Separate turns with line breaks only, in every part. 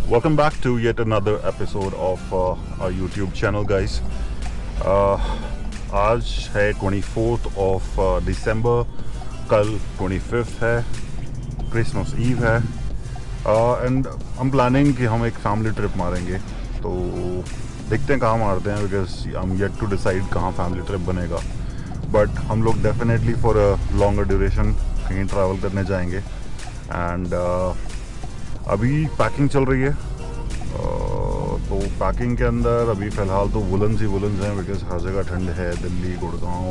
Welcome back to yet another episode of our YouTube channel, guys. आज है 24th of December, कल 25th है, Christmas ewe है and हम प्लानिंग कि हम एक फैमिली ट्रिप मारेंगे. तो देखते हैं कहाँ मारते हैं, because I am yet to decide कहाँ फैमिली ट्रिप बनेगा. बट हम लोग definitely for a longer duration कहीं ट्रैवल करने जाएंगे. एंड अभी पैकिंग चल रही है. तो पैकिंग के अंदर अभी फ़िलहाल तो वुलन्स ही वुलन्स हैं, बिकॉज हर जगह ठंड है. दिल्ली, गुड़गांव,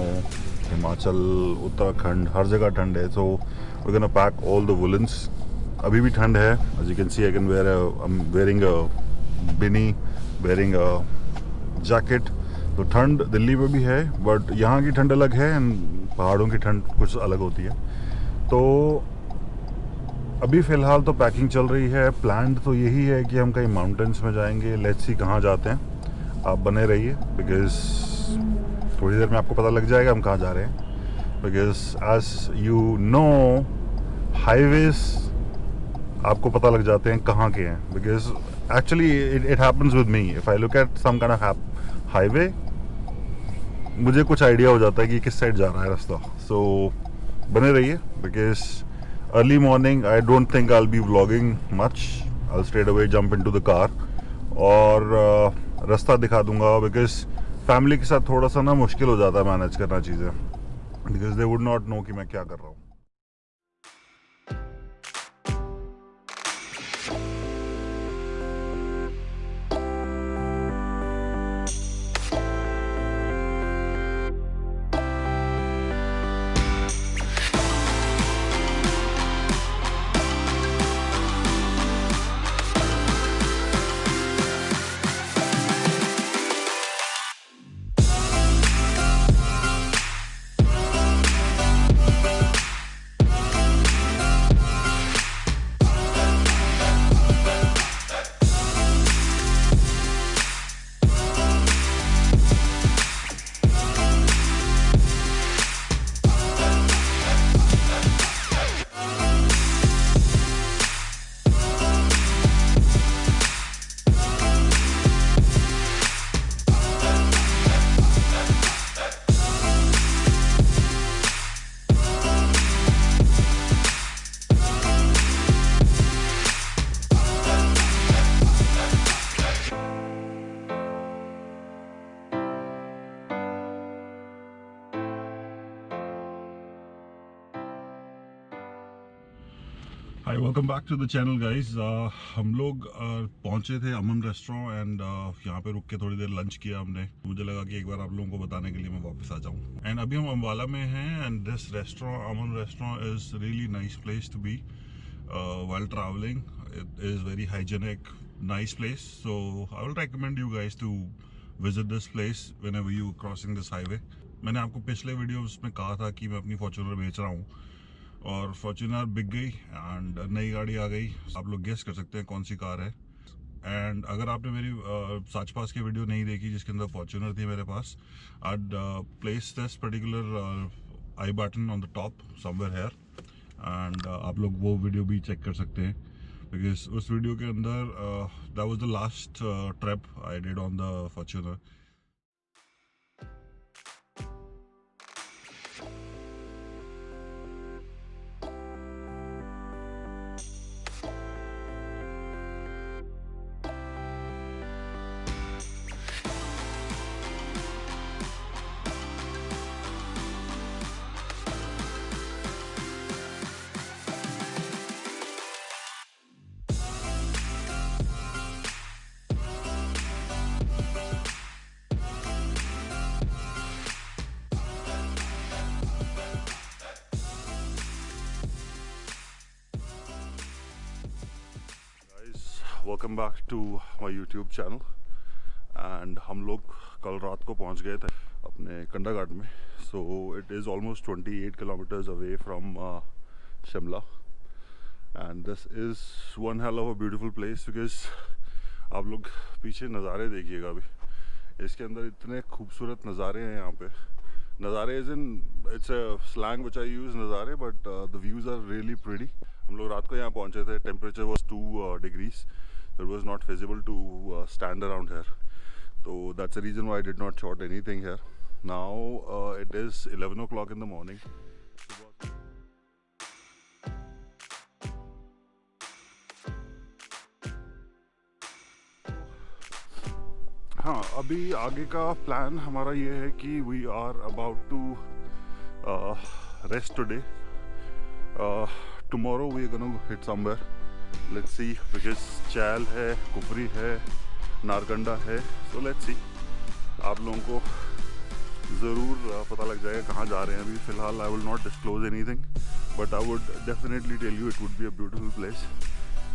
हिमाचल, उत्तराखंड, हर जगह ठंड है. So we gonna pack all the woollens. अभी भी ठंड है. As you can see I can wear I am wearing a beanie, wearing a jacket. तो ठंड दिल्ली में भी है, बट यहाँ की ठंड अलग है एंड पहाड़ों की ठंड कुछ अलग होती है. तो अभी फ़िलहाल तो पैकिंग चल रही है. प्लान तो यही है कि हम कहीं माउंटेन्स में जाएंगे. लेट्स सी कहाँ जाते हैं. आप बने रहिए, बिकॉज थोड़ी देर में आपको पता लग जाएगा हम कहाँ जा रहे हैं. Because as you know, highways आपको पता लग जाते हैं कहाँ के हैं. Because actually it happens with me. If I look at some kind of highway, मुझे कुछ आइडिया हो जाता है कि किस साइड जा रहा है रास्ता. सो बने रहिए, because early morning I don't think I'll be vlogging much. I'll straight away jump into the car और रास्ता दिखा दूंगा. बिकॉज फैमिली के साथ थोड़ा सा ना मुश्किल हो जाता है मैनेज करना चीज़ें, because they would not know कि मैं क्या कर रहा हूँ. Hi, welcome back to the channel guys. हम लोग पहुंचे थे अमन रेस्टोरेंट एंड यहाँ पे रुक के थोड़ी देर लंच किया हमने. मुझे लगा कि एक बार आप लोगों को बताने के लिए मैं वापस आ जाऊँ. एंड अभी हम अम्बाला में हैं and this restaurant, Aman restaurant, is really nice place to be while traveling. It is very hygienic, nice place. So I will recommend you guys to visit this place whenever you crossing this highway. मैंने आपको पिछले videos में कहा था कि मैं अपनी Fortuner बेच रहा हूँ और फॉर्च्यूनर बिक गई एंड नई गाड़ी आ गई. आप लोग गेस कर सकते हैं कौन सी कार है. एंड अगर आपने मेरी साच पास की वीडियो नहीं देखी जिसके अंदर फॉर्च्यूनर थी मेरे पास, I'd place this particular I button on the top somewhere here and आप लोग वो वीडियो भी चेक कर सकते हैं. बिकॉज उस वीडियो के अंदर that was the last trip I did on the Fortuner. Welcome back to my YouTube channel. And हम लोग कल रात को पहुंच गए थे अपने कंडाघाट में. So it is almost 28 kilometres away from Shimla. And this is one hell of a beautiful place. Because आप लोग पीछे नज़ारे देखिएगा. अभी इसके अंदर इतने खूबसूरत नज़ारे हैं यहाँ पे. नज़ारे is in, it's a slang which I use, नज़ारे, but the views are really pretty. हम लोग रात को यहाँ पहुँचे थे. Temperature was 2 degrees. it was not feasible to stand around here. So that's the reason why I did not shot anything here. Now it is 11 o'clock in the morning. हाँ, अभी आगे का प्लान हमारा ये है कि we are about to rest today. Tomorrow we are gonna hit somewhere. Let's see, because Chail है, कुफरी है, नारकंडा है. So let's see. आप लोगों को ज़रूर पता लग जाएगा कहाँ जा रहे हैं. अभी फ़िलहाल I will not disclose anything, but I would definitely tell you it would be a beautiful place.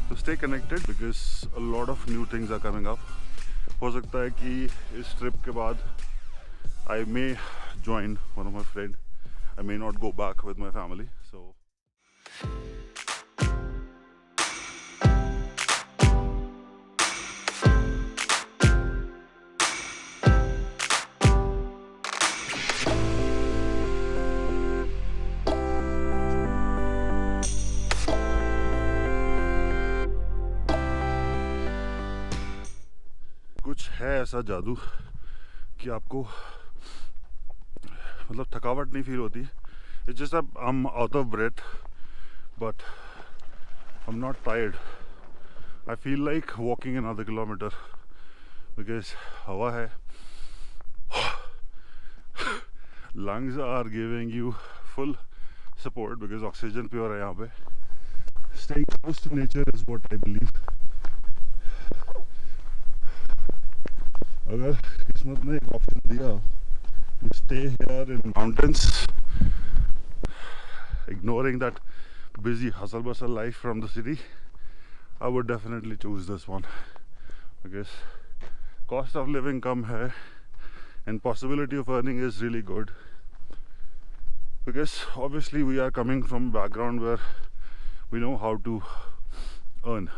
So stay connected because a lot of new things are coming up. हो सकता है कि इस ट्रिप के बाद I may join one of my friend. I may not go back with my family. So कुछ है ऐसा जादू कि आपको मतलब थकावट नहीं फील होती. It's just that I'm out of breath, but I'm not tired. I feel like walking another kilometer because हवा है. Lungs are giving you full support because oxygen pure है यहाँ पे. Staying close to nature is what I believe. अगर किस्मत ने एक option दिया to stay here in mountains, ignoring that busy hustle bustle life from the city, I would definitely choose this one because cost of living कम है and possibility of earning is really good, because obviously we are coming from a background where we know how to earn.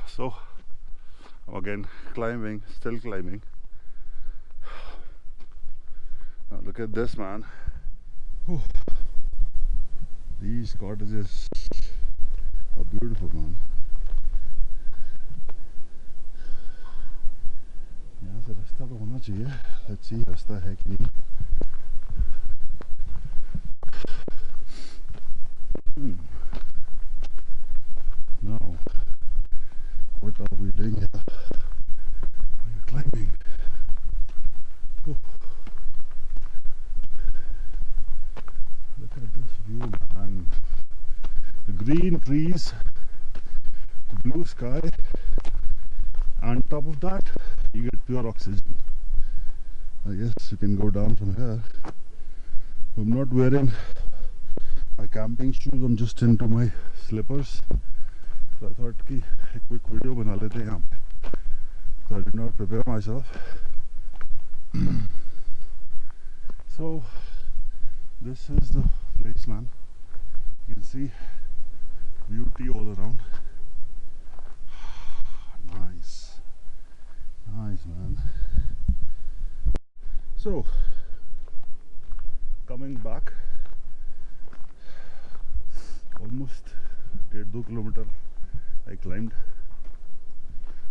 So again, climbing, still climbing. Now look at this, man. Whew. These cottages are beautiful, man. यहाँ से रास्ता तो होना चाहिए. Let's see रास्ता है कि नहीं. Now, what are we doing here? We are climbing. Oh. Look at this view, man. The green trees, the blue sky. On top of that, you get pure oxygen. I guess you can go down from here. I'm not wearing my camping shoes. I'm just into my slippers. So I thought कि एक quick video बना लेते हैं यहाँ पे. So I did not prepare myself. So this is the place, man. You can see beauty all around. Nice, nice, man. So coming back, almost 1.5 kilometer I climbed.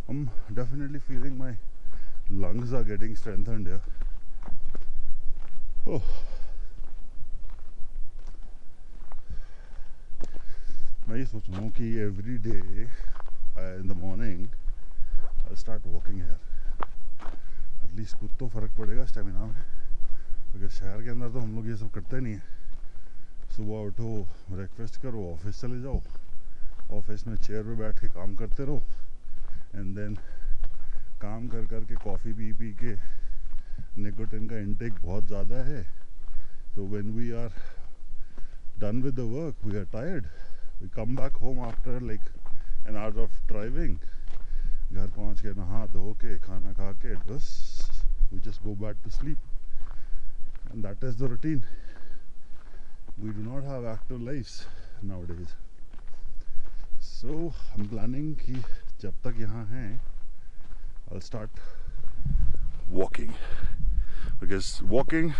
I'm definitely feeling my lungs are getting strengthened here. Oh. मैं ये सोच रहा हूँ कि every day in the morning I'll start walking here. At least कुछ तो फर्क पड़ेगा स्टेमिना में, क्योंकि शहर के अंदर तो हम लोग ये सब करते नहीं है. सुबह उठो, ब्रेकफास्ट करो, ऑफिस चले जाओ, ऑफिस में चेयर पे बैठ के काम करते रहो, एंड देन काम कर कर के कॉफ़ी पी पी के निकोटिन का इंटेक बहुत ज़्यादा है. So when we are done with the work, we are tired. We come back home after like an hour of driving. घर पहुँच के नहा धो के खाना खा के बस we just go back to sleep, and that is the routine. We do not have active lives nowadays. So I'm planning कि जब तक यहाँ हैं I'll start walking, because walking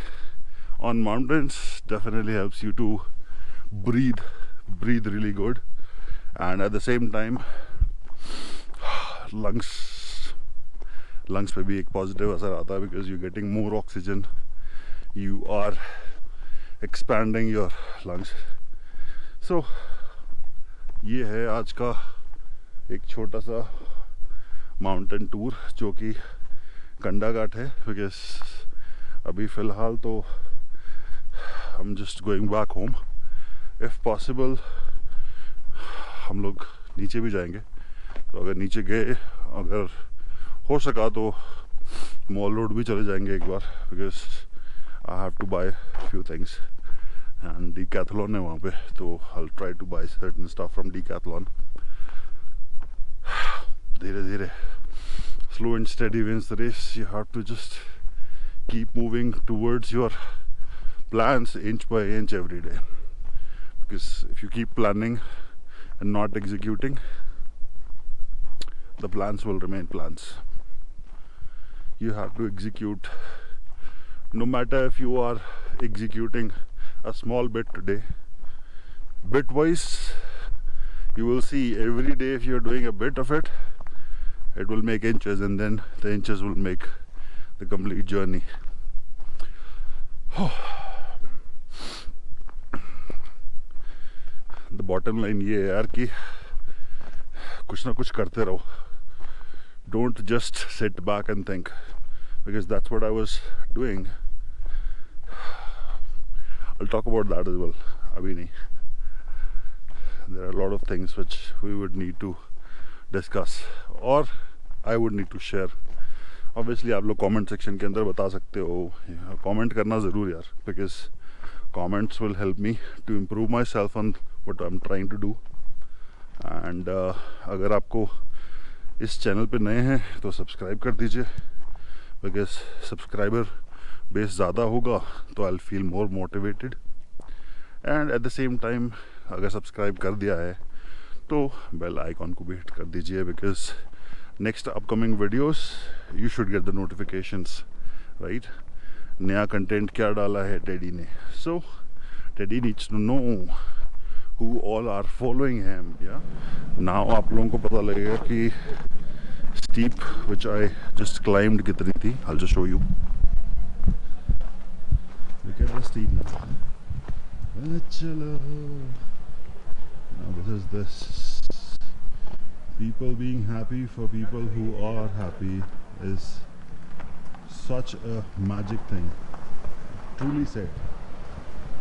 on mountains definitely helps you to breathe really good, and at the same time lungs पे भी एक positive असर आता है, because you getting more oxygen, you are expanding your lungs. So ये है आज का एक छोटा सा माउंटेन टूर जो कि कंडाघाट है. बिकॉज अभी फ़िलहाल तो I am just going back home. If possible हम लोग नीचे भी जाएंगे, तो अगर नीचे गए, अगर हो सका तो मॉल रोड भी चले जाएंगे एक बार, because I have to buy few things and Decathlon है वहाँ पे, तो I will try to buy certain stuff from Decathlon. धीरे धीरे, slow and steady wins the race. You have to just keep moving towards your plans inch by inch every day, because if you keep planning and not executing, the plans will remain plans. You have to execute. No matter if you are executing a small bit today, bitwise, you will see every day if you're doing a bit of it, it will make inches, and then the inches will make the complete journey. The bottom line ये है यार कि कुछ ना कुछ करते रहो. Don't just sit back and think, because that's what I was doing. I'll talk about that as well. अभी नहीं. There are a lot of things which we would need to discuss, or I would need to share. Obviously आप लोग comment section के अंदर बता सकते हो. Comment करना ज़रूर यार, because comments will help me to improve myself on what I'm trying to do. And अगर आपको इस चैनल पे नए हैं तो सब्सक्राइब कर दीजिए, बिकॉज सब्सक्राइबर बेस ज़्यादा होगा तो I will feel more motivated. And at the same time अगर सब्सक्राइब कर दिया है तो बेल आइकॉन को भी हिट कर दीजिए, because next upcoming videos you should get the notifications, right. नया कंटेंट क्या डाला है टेडी ने, so Teddy needs to know who all are following him. Yeah, now आप लोगों को पता लगेगा कि steep which I just climbed कितनी थी. I'll just show you. Look at the steep now. Now this people being happy for people who are happy is such a magic thing. Truly said.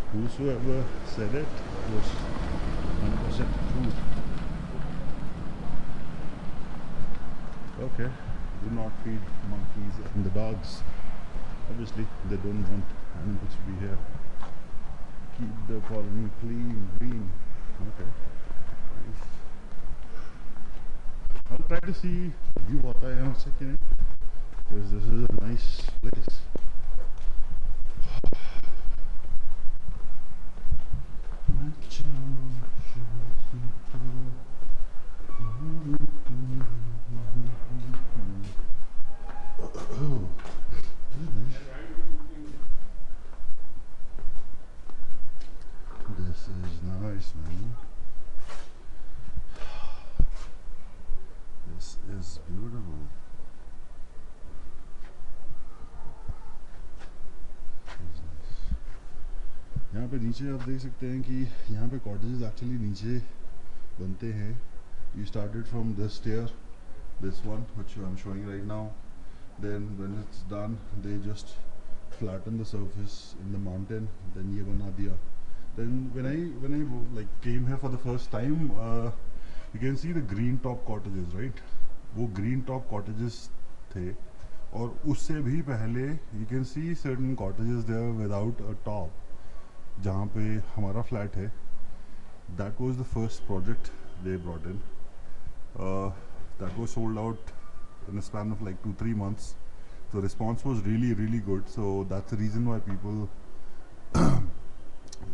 Whosoever said it was 100% true. Okay, do not feed monkeys and the dogs. Obviously, they don't want animals to be here. Keep the colony clean, green. Okay, nice. I'll try to see view aata hai yahan se ki nahi, because this is a nice place. This is nice, man. This is beautiful. यहाँ पे नीचे आप देख सकते हैं कि यहाँ पे कॉटेजेस एक्चुअली नीचे बनते हैं. You started from this stair, this one which I'm showing right now. Then when it's done, they just flatten the surface in the mountain. Then ये बना दिया. Then when I like came here for the first time, you can see the green top cottages, right? वो green top cottages थे, और उससे भी पहले you can see certain cottages there without a top. जहाँ पे हमारा फ्लैट है, that was the first project they brought in. That was sold out in a span of like 2-3 months. The response was really good. So that's the reason why people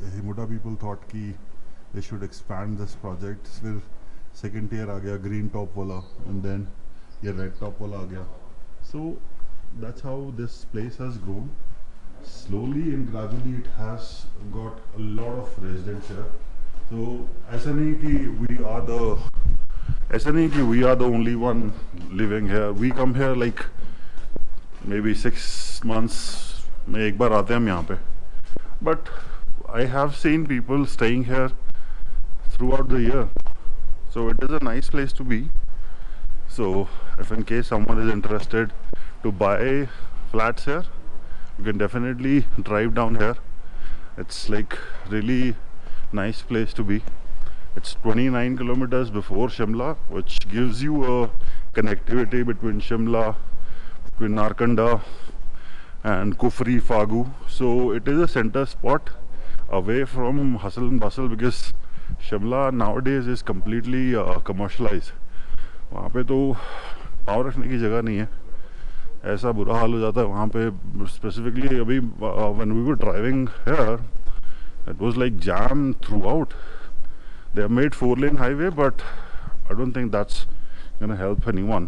Himachal people thought कि they should expand this project. फिर second tier आ गया green top वाला, and then ये red top वाला आ गया. So that's how this place has grown. Slowly and gradually it has got a lot of residents here. So ऐसा नहीं कि we are the ऐसा नहीं कि we are the only one living here. We come here like maybe 6 months में एक बार आते हैं हम यहाँ पे. But I have seen people staying here throughout the year. So it is a nice place to be. So if in case someone is interested to buy flats here, you can definitely drive down here. It's like really nice place to be. It's 29 kilometers before Shimla, which gives you a connectivity between Shimla, between Narkanda and Kufri, Fagu. So it is a center spot away from hustle and bustle, because Shimla nowadays is completely commercialized. वहाँ पे तो पाँव रखने की जगह नहीं है, ऐसा बुरा हाल हो जाता है वहाँ पे. स्पेसिफिकली अभी when we were driving here, it was like jam throughout. They have made 4-lane highway, but I don't think that's gonna help anyone,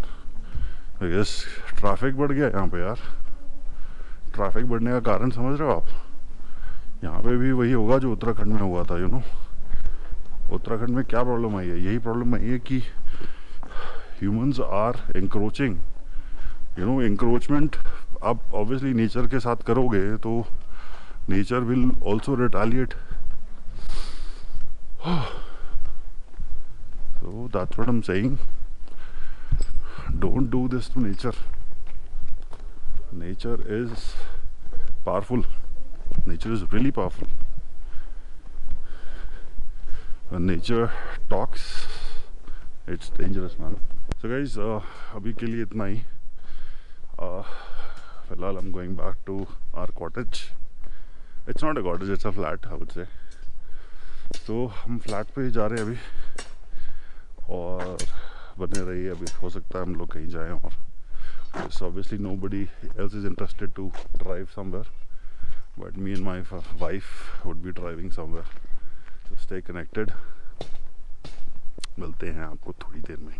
because traffic बढ़ गया यहाँ पे यार. ट्रैफिक बढ़ने का कारण समझ रहे हो आप? यहाँ पे भी वही होगा जो उत्तराखंड में हुआ था. यू नो, उत्तराखंड में क्या प्रॉब्लम आई है? यही प्रॉब्लम आई है कि humans are encroaching. You know, encroachment आप obviously nature के साथ करोगे तो nature will also retaliate. So that's what I'm saying. Don't do this to nature. Nature is powerful. Nature is really powerful. When nature talks, it's dangerous, man. So guys, अभी के लिए इतना ही. फिलहाल I'm going back to our cottage. It's not a cottage, it's a flat, I would say. So हम flat पे ही जा रहे हैं अभी, और बने रहिए. अभी हो सकता है हम लोग कहीं जाएं, और so obviously nobody else is interested to drive somewhere, but me and my wife would be driving somewhere. So stay connected. मिलते हैं आपको थोड़ी देर में.